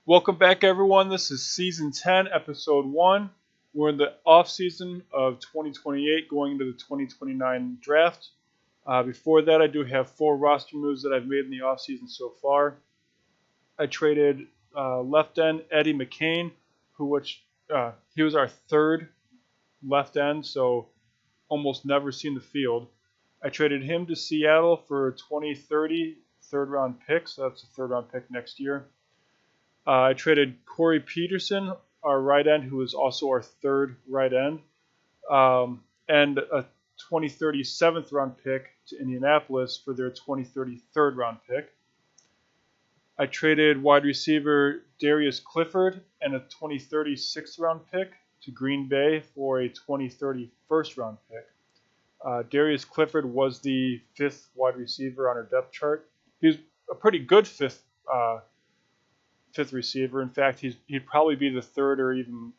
Welcome back, everyone. This is Season 10, Episode 1. We're in the off-season of 2028, going into the 2029 draft. Before that, I do have 4 roster moves that I've made in the off-season so far. I traded left end Eddie McCain, he was our third left end, so almost never seen the field. I traded him to Seattle for a 2030 third-round pick, so that's a third-round pick next year. I traded Corey Peterson, our right end, who is also our third right end, and a 2030 7th round pick to Indianapolis for their 2030 third round pick. I traded wide receiver Darius Clifford and a 2030 6th round pick to Green Bay for a 2030 first round pick. Darius Clifford was the 5th wide receiver on our depth chart. He's a pretty good fifth receiver. In fact, he'd probably be the 3rd or even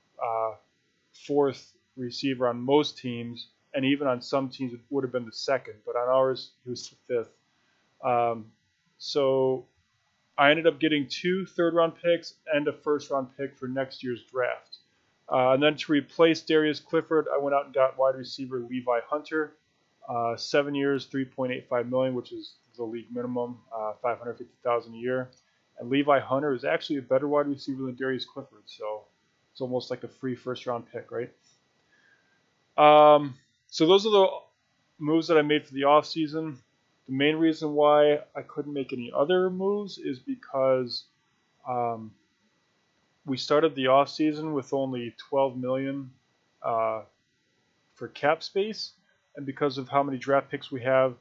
4th receiver on most teams, and even on some teams it would have been the 2nd, but on ours he was the 5th. So I ended up getting 2 third-round picks and a first-round pick for next year's draft. And then to replace Darius Clifford, I went out and got wide receiver Levi Hunter, 7 years, $3.85 million, which is the league minimum, $550,000 a year. And Levi Hunter is actually a better wide receiver than Darius Clifford, so it's almost like a free first-round pick, right? So those are the moves that I made for the offseason. The main reason why I couldn't make any other moves is because we started the offseason with only $12 million for cap space, and because of how many draft picks we have,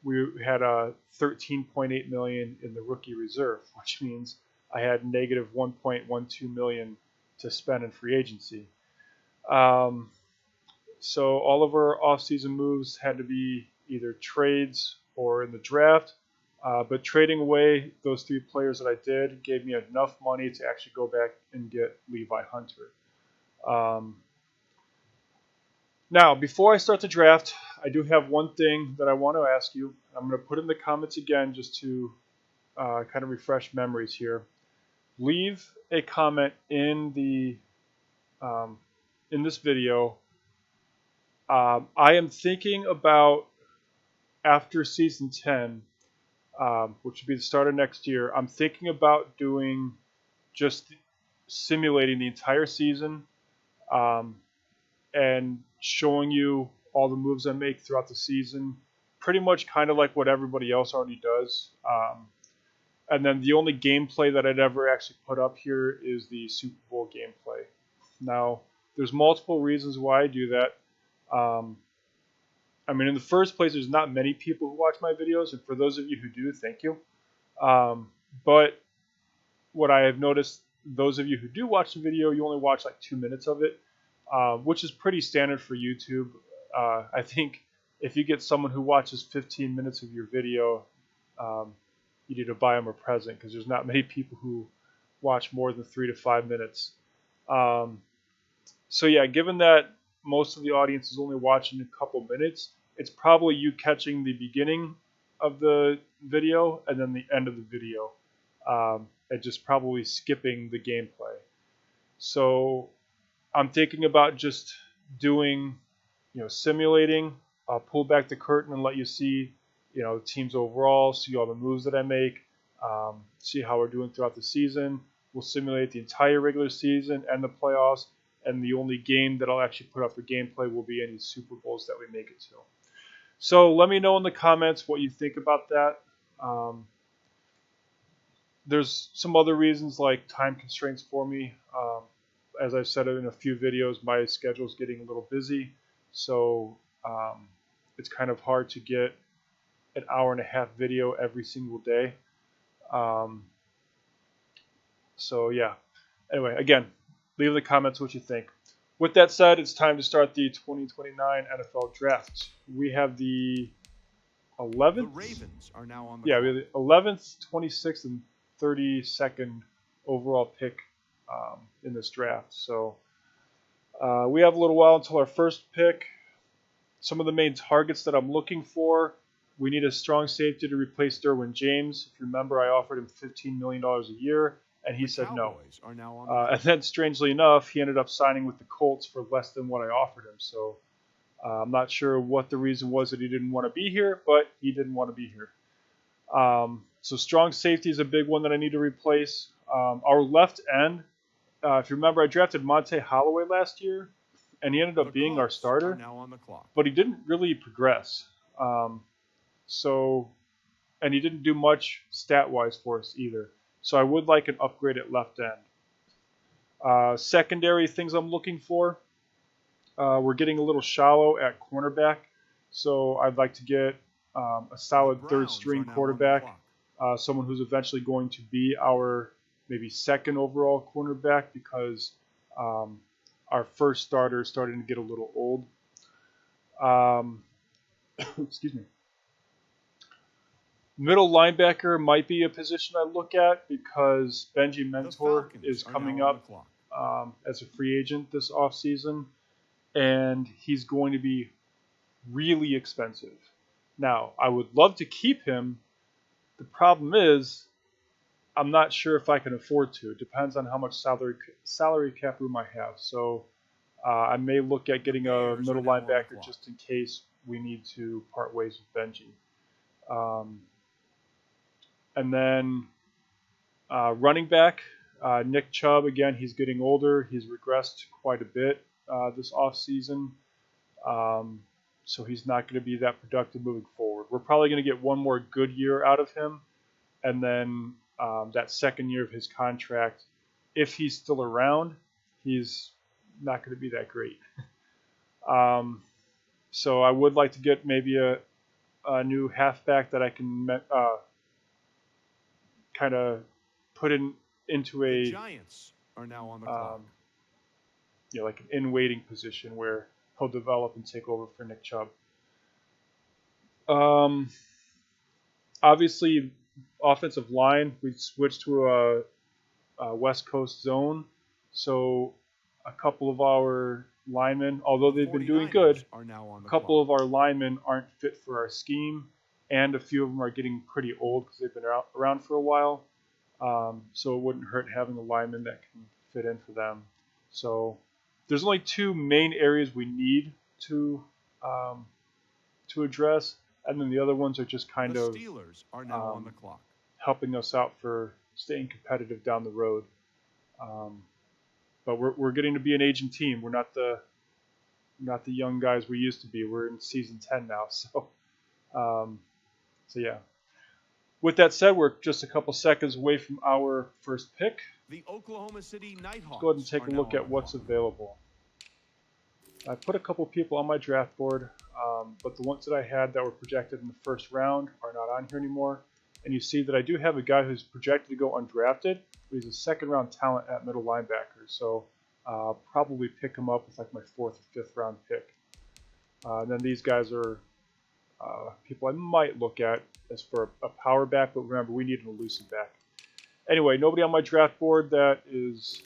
we had a $13.8 million in the rookie reserve, which means I had negative $1.12 million to spend in free agency. So all of our offseason moves had to be either trades or in the draft. But trading away those 3 players that I did gave me enough money to actually go back and get Levi Hunter. Now, before I start the draft, I do have one thing that I want to ask you. I'm going to put in the comments again just to kind of refresh memories here. Leave a comment in this video. I am thinking about, after season 10, which would be the start of next year, I'm thinking about doing just simulating the entire season and showing you all the moves I make throughout the season, pretty much kind of like what everybody else already does. And then the only gameplay that I'd ever actually put up here is the Super Bowl gameplay. Now, there's multiple reasons why I do that. In the first place, there's not many people who watch my videos, and for those of you who do, thank you. But what I have noticed, those of you who do watch the video, you only watch like 2 minutes of it, which is pretty standard for YouTube. I think if you get someone who watches 15 minutes of your video, you need to buy them a present, because there's not many people who watch more than 3 to 5 minutes. So yeah, given that most of the audience is only watching a couple minutes, it's probably you catching the beginning of the video and then the end of the video, and just probably skipping the gameplay. So I'm thinking about just doing, simulating. I'll pull back the curtain and let you see, the teams overall, see all the moves that I make, see how we're doing throughout the season. We'll simulate the entire regular season and the playoffs, and the only game that I'll actually put up for gameplay will be any Super Bowls that we make it to. So let me know in the comments what you think about that. There's some other reasons like time constraints for me. As I've said in a few videos, my schedule is getting a little busy, so it's kind of hard to get an hour-and-a-half video every single day. So yeah. Anyway, again, leave in the comments what you think. With that said, it's time to start the 2029 NFL Draft. We have the 11th. The Ravens are now on the we have the 11th, 26th, and 32nd overall pick in this draft. So we have a little while until our first pick. Some of the main targets that I'm looking for: we need a strong safety to replace Derwin James. If you remember, I offered him $15 million a year, and he The said no. Cowboys are now on the And then, strangely enough, he ended up signing with the Colts for less than what I offered him. So I'm not sure what the reason was that he didn't want to be here, but he didn't want to be here. So strong safety is a big one that I need to replace. Our left end, if you remember, I drafted Monte Holloway last year, and he ended up being our starter, now on the clock. but he didn't really progress. And he didn't do much stat-wise for us either. So I would like an upgrade at left end. Secondary things I'm looking for. We're getting a little shallow at cornerback, so I'd like to get a solid third-string quarterback, someone who's eventually going to be our maybe second overall cornerback, because our first starter is starting to get a little old. Excuse me. Middle linebacker might be a position I look at because Benji Mentor is coming up as a free agent this offseason, and he's going to be really expensive. Now, I would love to keep him. The problem is I'm not sure if I can afford to. It depends on how much salary cap room I have. So I may look at getting a middle linebacker just in case we need to part ways with Benji. And then running back, Nick Chubb, again, he's getting older. He's regressed quite a bit this offseason. So he's not going to be that productive moving forward. We're probably going to get one more good year out of him. And then that second year of his contract, if he's still around, he's not going to be that great. So I would like to get maybe a new halfback that I can kind of put into a the Giants are now on the clock. Like an in-waiting position where he'll develop and take over for Nick Chubb. Obviously, offensive line, we switched to a West Coast zone, so a couple of our linemen, although they've been doing good, a couple of our linemen aren't fit for our scheme, and a few of them are getting pretty old because they've been around for a while. So it wouldn't hurt having a lineman that can fit in for them. So there's only two main areas we need to address, and then the other ones are just kind of Steelers are now on the clock, helping us out for staying competitive down the road. But we're getting to be an aging team. We're not the young guys we used to be. We're in season 10 now, so yeah. With that said, we're just a couple seconds away from our first pick. The Oklahoma City Nighthawks. Let's go ahead and take a look at what's available. I put a couple people on my draft board, but the ones that I had that were projected in the first round are not on here anymore. And you see that I do have a guy who's projected to go undrafted, but he's a second-round talent at middle linebacker. So I'll probably pick him up with like my 4th or 5th round pick. And then these guys are people I might look at as for a power back, but remember, we need an elusive back. Anyway, nobody on my draft board that is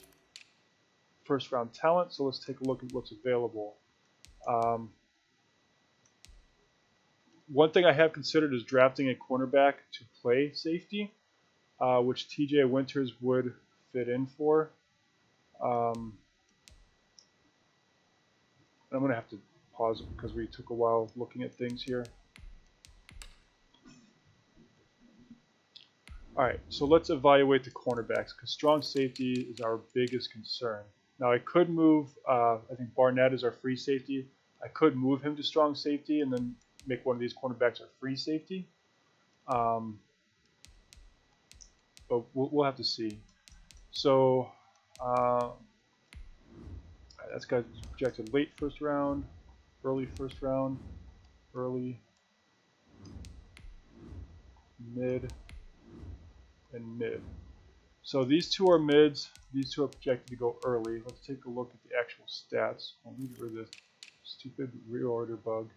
first-round talent, so let's take a look at what's available. One thing I have considered is drafting a cornerback to play safety, which TJ Winters would fit in for. And I'm going to have to pause it because we took a while looking at things here. Alright, so let's evaluate the cornerbacks because strong safety is our biggest concern. Now I could move, I think Barnett is our free safety. I could move him to strong safety and then make one of these cornerbacks our free safety. But we'll have to see. So that's guy's projected late first round, early first round, early, mid, and mid. So these two are mids. These two are projected to go early. Let's take a look at the actual stats. I'll leave it with this stupid reorder bug.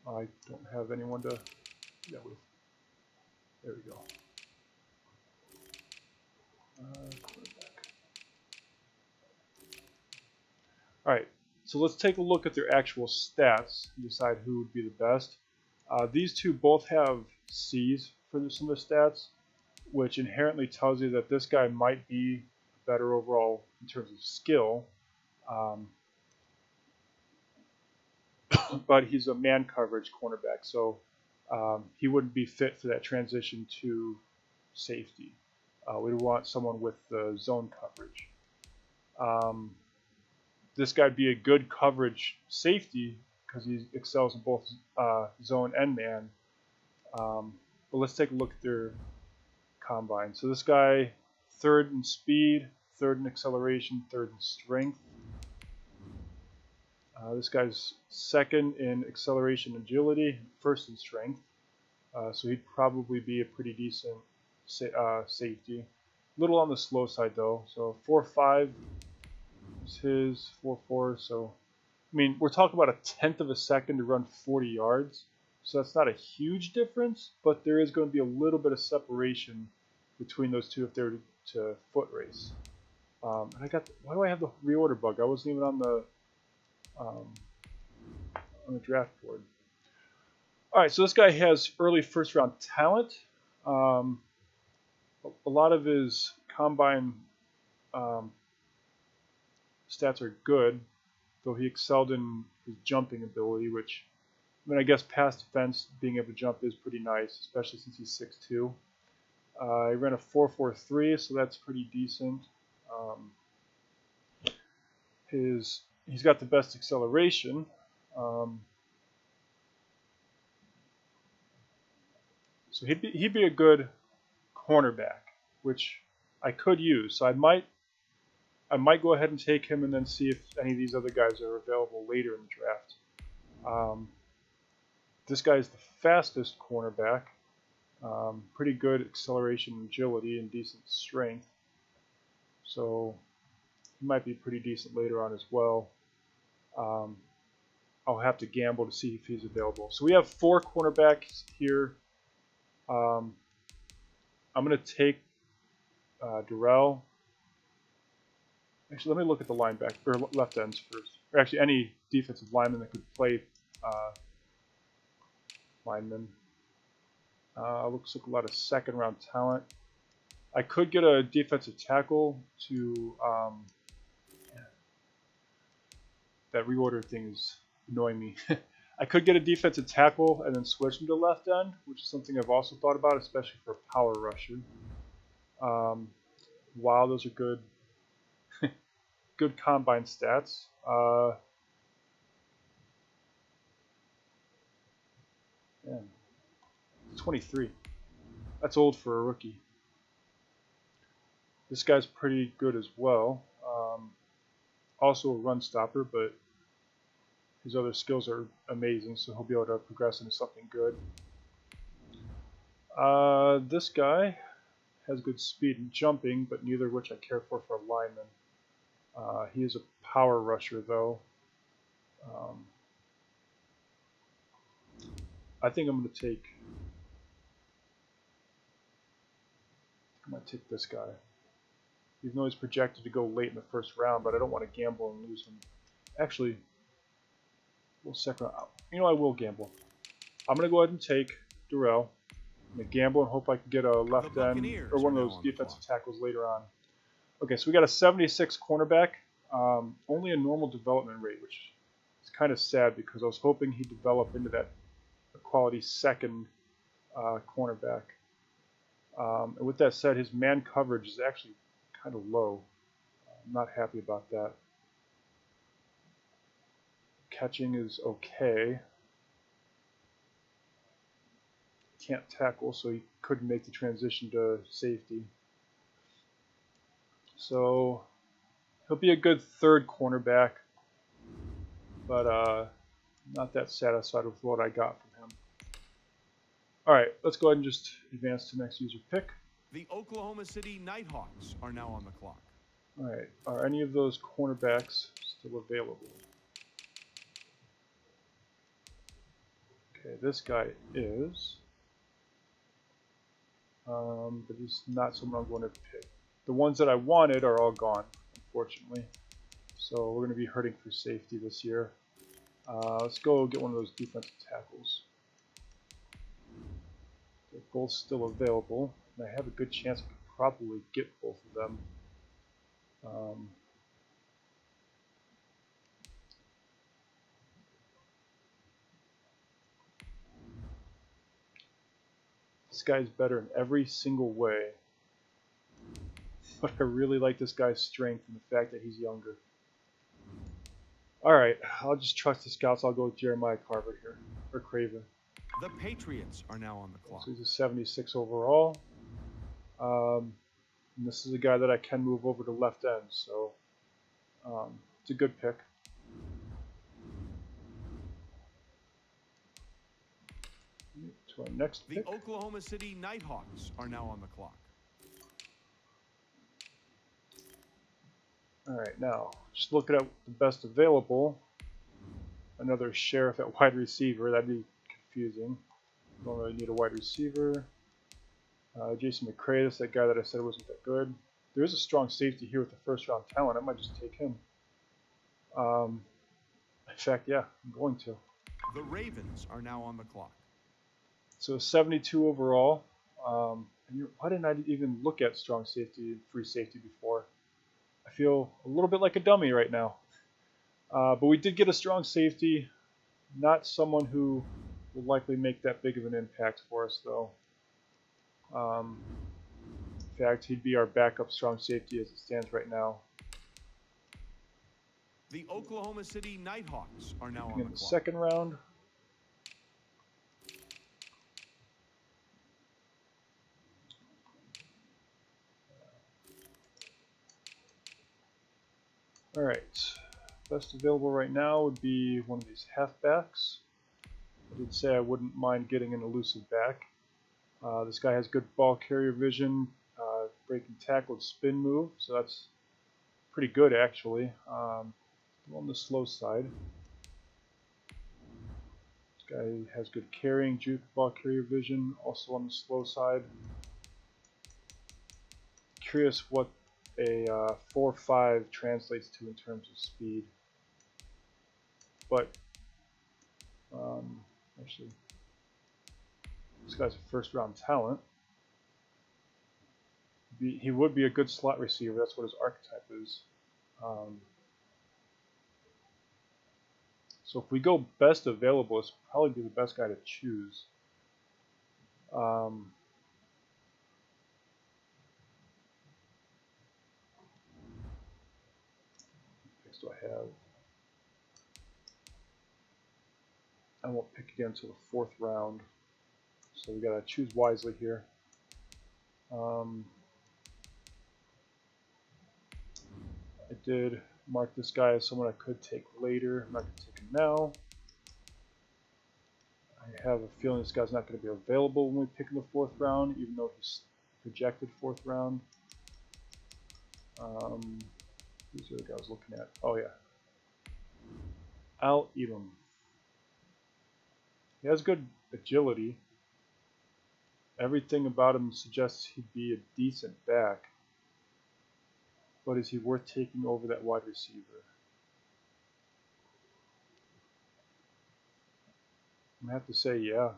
I don't have anyone to do that with. There we go. Alright, so let's take a look at their actual stats and decide who would be the best. These two both have C's for some of the stats. which inherently tells you that this guy might be better overall in terms of skill. But he's a man coverage cornerback, so he wouldn't be fit for that transition to safety. We want someone with the zone coverage. This guy'd be a good coverage safety because he excels in both zone and man. But let's take a look at their combine. So this guy, third in speed, third in acceleration, third in strength. This guy's second in acceleration and agility, first in strength. So he'd probably be a pretty decent safety. A little on the slow side though. So 4.5 is his, 4.4. So I mean, we're talking about a tenth of a second to run 40 yards. So that's not a huge difference, but there is going to be a little bit of separation between those two if they were to foot race. And why do I have the reorder bug? I wasn't even on the draft board. All right, so this guy has early first round talent. A lot of his combine stats are good, though he excelled in his jumping ability, which, I mean, I guess pass defense, being able to jump is pretty nice, especially since he's 6'2". He ran a 4.43, so that's pretty decent. He's got the best acceleration. So he'd be a good cornerback, which I could use. So I might go ahead and take him and then see if any of these other guys are available later in the draft. This guy's the fastest cornerback. Pretty good acceleration, agility, and decent strength. So he might be pretty decent later on as well. I'll have to gamble to see if he's available. So we have 4 cornerbacks here. I'm going to take Durrell. Actually, let me look at the linebacker or left ends first. Or actually, any defensive lineman that could play lineman. Looks like a lot of second round talent. I could get a defensive tackle to. That reorder thing is annoying me. I could get a defensive tackle and then switch him to left end, which is something I've also thought about, especially for a power rusher. Wow, those are good. Good combine stats. 23. That's old for a rookie. This guy's pretty good as well. Also a run stopper, but his other skills are amazing, so he'll be able to progress into something good. This guy has good speed and jumping, but neither of which I care for a lineman. He is a power rusher, though. I think I'm going to take. I might take this guy. Even though he's projected to go late in the first round, but I don't want to gamble and lose him. Actually, we'll second round. You know, I will gamble. I'm going to go ahead and take Durrell. I'm going to gamble and hope I can get a left end or one of those defensive tackles later on. Okay, so we got a 76 cornerback. Only a normal development rate, which is kind of sad because I was hoping he'd develop into that quality second cornerback. And with that said, his man coverage is actually kind of low. I'm not happy about that. Catching is okay. Can't tackle, so he couldn't make the transition to safety. So he'll be a good third cornerback, but not that satisfied with what I got from him. All right, let's go ahead and just advance to next user pick. The Oklahoma City Nighthawks are now on the clock. All right, are any of those cornerbacks still available? Okay, this guy is, but he's not someone I'm going to pick. The ones that I wanted are all gone, unfortunately. So we're going to be hurting for safety this year. Let's go get one of those defensive tackles. They're both still available. And I have a good chance I could probably get both of them. This guy's better in every single way. But I really like this guy's strength and the fact that he's younger. Alright, I'll just trust the scouts. I'll go with Jeremiah Carver here. Or Craven. The Patriots are now on the clock. So he's a 76 overall. And this is a guy that I can move over to left end, so it's a good pick. To our next pick. The Oklahoma City Nighthawks are now on the clock. Alright, now, just looking at the best available. Another Sheriff at wide receiver, that'd be confusing. Don't really need a wide receiver. Jason McCray, that's that guy that I said wasn't that good. There is a strong safety here with the first round talent. I might just take him. In fact, yeah, I'm going to. The Ravens are now on the clock. So 72 overall. Why didn't I even look at strong safety and free safety before? I feel a little bit like a dummy right now. But we did get a strong safety. Not someone who will likely make that big of an impact for us, though. In fact, he'd be our backup strong safety as it stands right now. The Oklahoma City Nighthawks are now on In the the clock. second round. Alright, best available right now would be one of these halfbacks. I did say I wouldn't mind getting an elusive back. This guy has good ball carrier vision, breaking tackle, spin move, so that's pretty good actually. On the slow side. This guy has good carrying, juke, ball carrier vision, also on the slow side. Curious what a 4.5 translates to in terms of speed. But actually, this guy's a first round talent. He would be a good slot receiver. That's what his archetype is. So if we go best available, it's probably be the best guy to choose. Next do I have? I won't pick again until the fourth round. So we gotta choose wisely here. I did mark this guy as someone I could take later. I'm not going to take him now. I have a feeling this guy's not going to be available when we pick in the fourth round, even though he's projected fourth round. Who's the other guy I was looking at? Oh yeah, I'll eat him. He has good agility. Everything about him suggests he'd be a decent back. But is he worth taking over that wide receiver? I'm going to have to say yeah.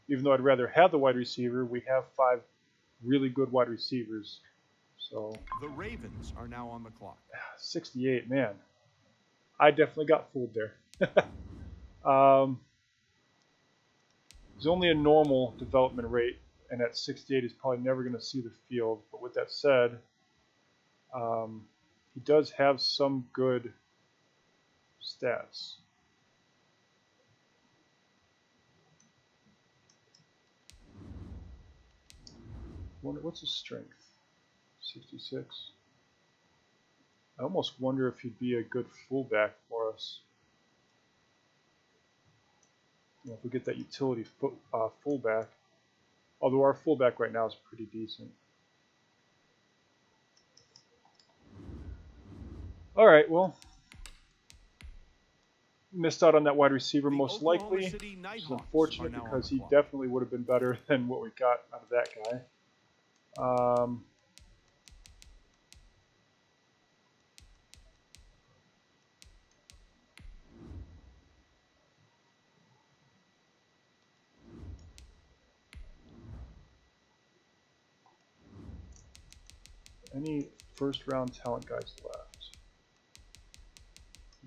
Even though I'd rather have the wide receiver, we have 5 really good wide receivers. So The Ravens are now on the clock. 68, man. I definitely got fooled there. There's only a normal development rate, and at 68 he's probably never going to see the field. But with that said, he does have some good stats. What's his strength? 66. I almost wonder if he'd be a good fullback for us. If we get that utility fullback. Although our fullback right now is pretty decent. Alright, well, missed out on that wide receiver most likely, which is unfortunate because he definitely would have been better than what we got out of that guy. Any first round talent guys left?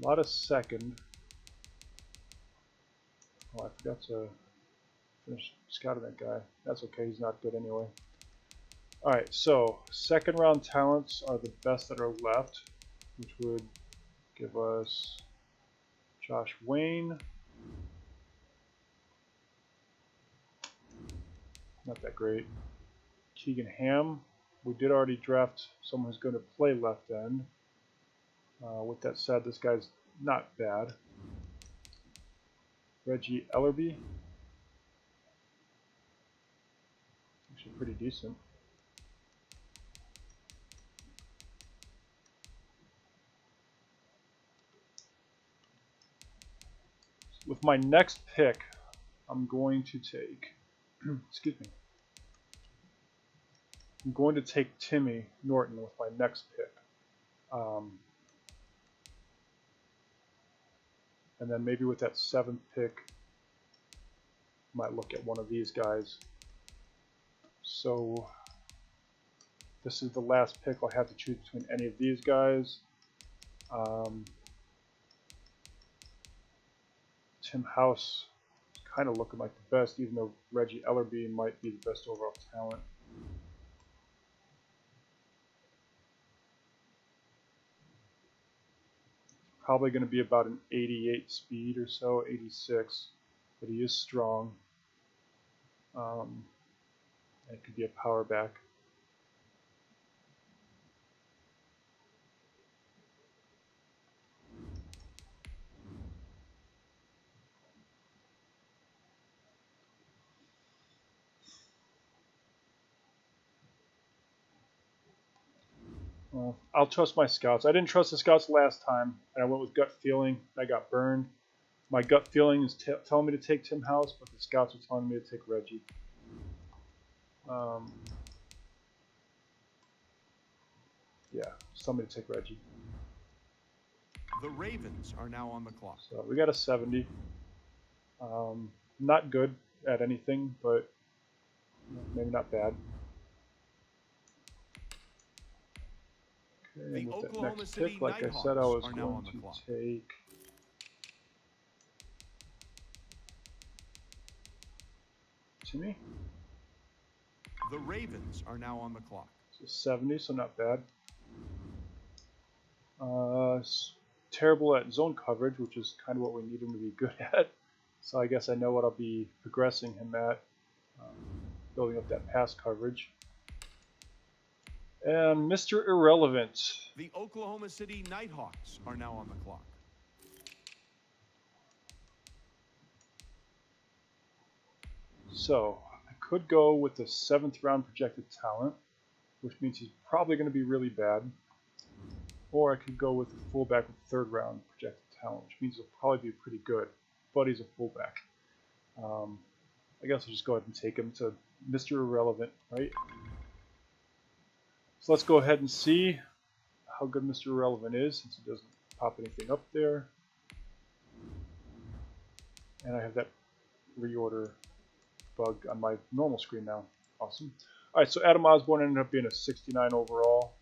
A lot of second. Oh, I forgot to finish scouting that guy. That's okay, he's not good anyway. Alright, so second round talents are the best that are left, which would give us Josh Wayne. Not that great. Keegan Ham. We did already draft someone who's going to play left end. With that said, this guy's not bad. Reggie Ellerby. Actually pretty decent. With my next pick, I'm going to take, excuse me, I'm going to take Timmy Norton with my next pick. And then maybe with that 7th pick, might look at one of these guys. So this is the last pick. I'll have to choose between any of these guys. Tim House is kind of looking like the best, even though Reggie Ellerby might be the best overall talent. Probably going to be about an 88 speed or so, 86, but he is strong. It could be a power back. I'll trust my scouts. I didn't trust the scouts last time, and I went with gut feeling. I got burned. My gut feeling is telling me to take Tim House, but the scouts are telling me to take Reggie. Yeah, just tell me to take Reggie. The Ravens are now on the clock. So we got a 70. Not good at anything, but maybe not bad. Okay, with that next pick, like I said, I was going to take Timmy. The Ravens are now on the clock. So 70, so not bad. Terrible at zone coverage, which is kind of what we need him to be good at. So I guess I know what I'll be progressing him at, building up that pass coverage. And Mr. Irrelevant. The Oklahoma City Nighthawks are now on the clock. So I could go with the 7th round projected talent, which means he's probably going to be really bad. Or I could go with the fullback with 3rd round projected talent, which means he'll probably be pretty good, but he's a fullback. I guess I'll just go ahead and take him to Mr. Irrelevant, right? So let's go ahead and see how good Mr. Irrelevant is, since he doesn't pop anything up there. And I have that reorder bug on my normal screen now. Awesome. Alright, so Adam Osborne ended up being a 69 overall.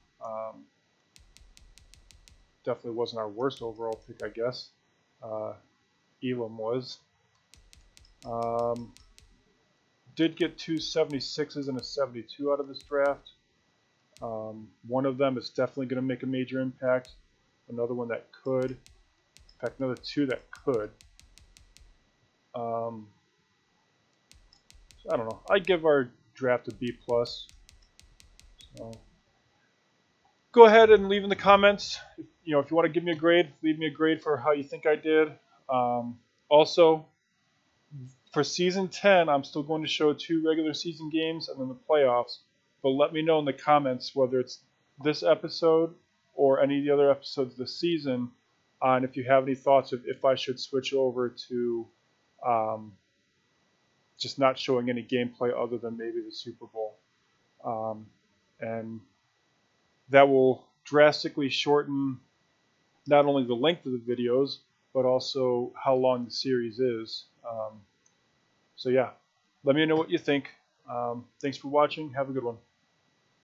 Definitely wasn't our worst overall pick, I guess. Elam was. Did get 2 76s and a 72 out of this draft. One of them is definitely going to make a major impact. Another one that could. In fact, another 2 that could. So I don't know. I'd give our draft a B+. So go ahead and leave in the comments. If you want to give me a grade, leave me a grade for how you think I did. Also, for season 10, I'm still going to show 2 regular season games and then the playoffs. But let me know in the comments whether it's this episode or any of the other episodes this season, and if you have any thoughts of if I should switch over to just not showing any gameplay other than maybe the Super Bowl. And that will drastically shorten not only the length of the videos, but also how long the series is. So yeah, let me know what you think. Thanks for watching. Have a good one.